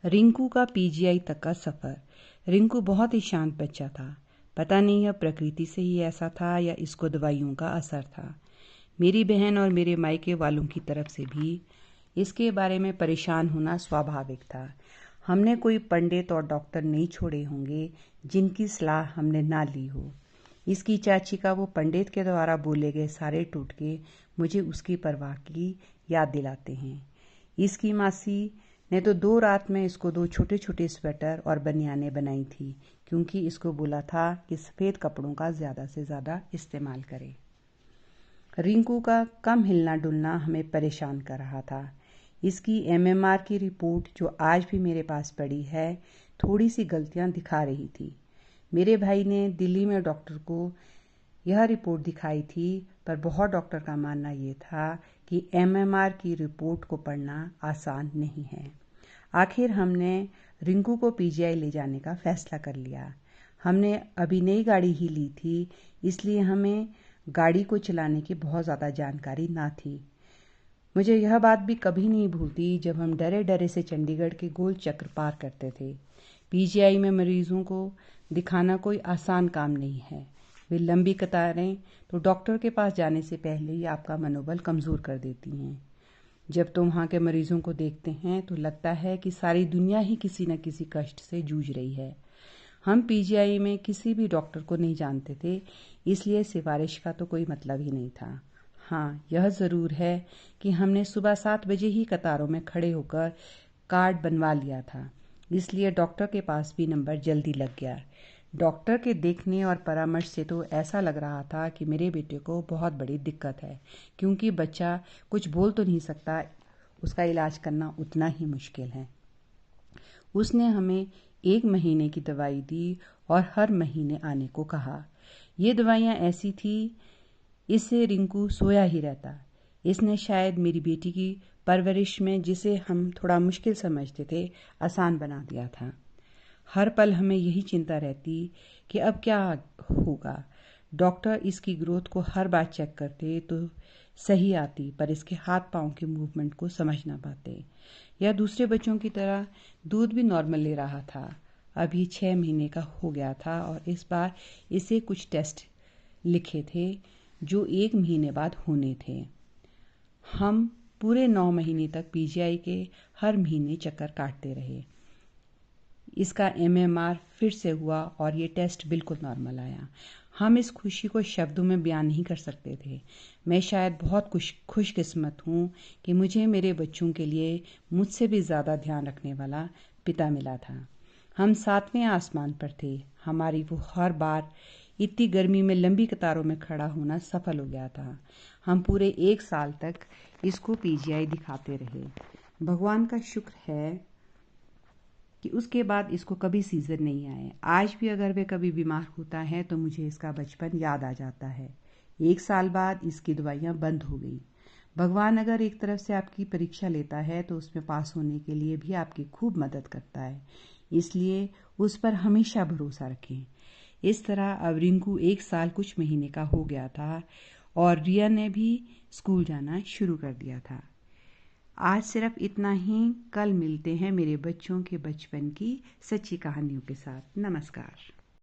रिंकू का पीजीआई तक का सफ़र। रिंकू बहुत ही शांत बच्चा था। पता नहीं यह प्रकृति से ही ऐसा था या इसको दवाइयों का असर था। मेरी बहन और मेरे मायके वालों की तरफ से भी इसके बारे में परेशान होना स्वाभाविक था। हमने कोई पंडित और डॉक्टर नहीं छोड़े होंगे जिनकी सलाह हमने ना ली हो। इसकी चाची का वो पंडित के द्वारा बोले गए सारे टोटके मुझे उसकी परवाह की याद दिलाते हैं। इसकी मासी ने तो 2 रात में इसको 2 छोटे छोटे स्वेटर और बनियानें बनाई थी, क्योंकि इसको बोला था कि सफ़ेद कपड़ों का ज़्यादा से ज़्यादा इस्तेमाल करे। रिंकू का कम हिलना डुलना हमें परेशान कर रहा था। इसकी एमएमआर की रिपोर्ट जो आज भी मेरे पास पड़ी है, थोड़ी सी गलतियां दिखा रही थी। मेरे भाई ने दिल्ली में डॉक्टर को यह रिपोर्ट दिखाई थी, पर बहुत डॉक्टर का मानना ये था कि एमएमआर की रिपोर्ट को पढ़ना आसान नहीं है। आखिर हमने रिंकू को पीजीआई ले जाने का फैसला कर लिया। हमने अभी नई गाड़ी ही ली थी, इसलिए हमें गाड़ी को चलाने की बहुत ज़्यादा जानकारी ना थी। मुझे यह बात भी कभी नहीं भूलती जब हम डरे डरे से चंडीगढ़ के गोल चक्र पार करते थे। पीजीआई में मरीजों को दिखाना कोई आसान काम नहीं है। वे लंबी कतारें तो डॉक्टर के पास जाने से पहले ही आपका मनोबल कमज़ोर कर देती हैं। जब तुम वहाँ के मरीजों को देखते हैं तो लगता है कि सारी दुनिया ही किसी न किसी कष्ट से जूझ रही है। हम पीजीआई में किसी भी डॉक्टर को नहीं जानते थे, इसलिए सिफारिश का तो कोई मतलब ही नहीं था। हाँ, यह ज़रूर है कि हमने सुबह 7 बजे ही कतारों में खड़े होकर कार्ड बनवा लिया था, इसलिए डॉक्टर के पास भी नंबर जल्दी लग गया। डॉक्टर के देखने और परामर्श से तो ऐसा लग रहा था कि मेरे बेटे को बहुत बड़ी दिक्कत है, क्योंकि बच्चा कुछ बोल तो नहीं सकता, उसका इलाज करना उतना ही मुश्किल है। उसने हमें 1 महीने की दवाई दी और हर महीने आने को कहा। ये दवाइयाँ ऐसी थी, इससे रिंकू सोया ही रहता। इसने शायद मेरी बेटी की परवरिश में, जिसे हम थोड़ा मुश्किल समझते थे, आसान बना दिया था। हर पल हमें यही चिंता रहती कि अब क्या होगा। डॉक्टर इसकी ग्रोथ को हर बार चेक करते तो सही आती, पर इसके हाथ पांव के मूवमेंट को समझ ना पाते। यह दूसरे बच्चों की तरह दूध भी नॉर्मल ले रहा था। अभी 6 महीने का हो गया था और इस बार इसे कुछ टेस्ट लिखे थे जो 1 महीने बाद होने थे। हम पूरे 9 महीने तक पीजीआई के हर महीने चक्कर काटते रहे। इसका एमएमआर फिर से हुआ और ये टेस्ट बिल्कुल नॉर्मल आया। हम इस खुशी को शब्दों में बयान नहीं कर सकते थे। मैं शायद बहुत खुशकिस्मत हूँ कि मुझे मेरे बच्चों के लिए मुझसे भी ज़्यादा ध्यान रखने वाला पिता मिला था। हम 7वें आसमान पर थे। हमारी वो हर बार इतनी गर्मी में लंबी कतारों में खड़ा होना सफल हो गया था। हम पूरे 1 साल तक इसको पीजीआई दिखाते रहे। भगवान का शुक्र है कि उसके बाद इसको कभी सीजन नहीं आए। आज भी अगर वह कभी बीमार होता है तो मुझे इसका बचपन याद आ जाता है। 1 साल बाद इसकी दवाइयाँ बंद हो गई। भगवान अगर एक तरफ से आपकी परीक्षा लेता है तो उसमें पास होने के लिए भी आपकी खूब मदद करता है, इसलिए उस पर हमेशा भरोसा रखें। इस तरह अब रिंकू 1 साल कुछ महीने का हो गया था और रिया ने भी स्कूल जाना शुरू कर दिया था। आज सिर्फ इतना ही। कल मिलते हैं मेरे बच्चों के बचपन की सच्ची कहानियों के साथ। नमस्कार।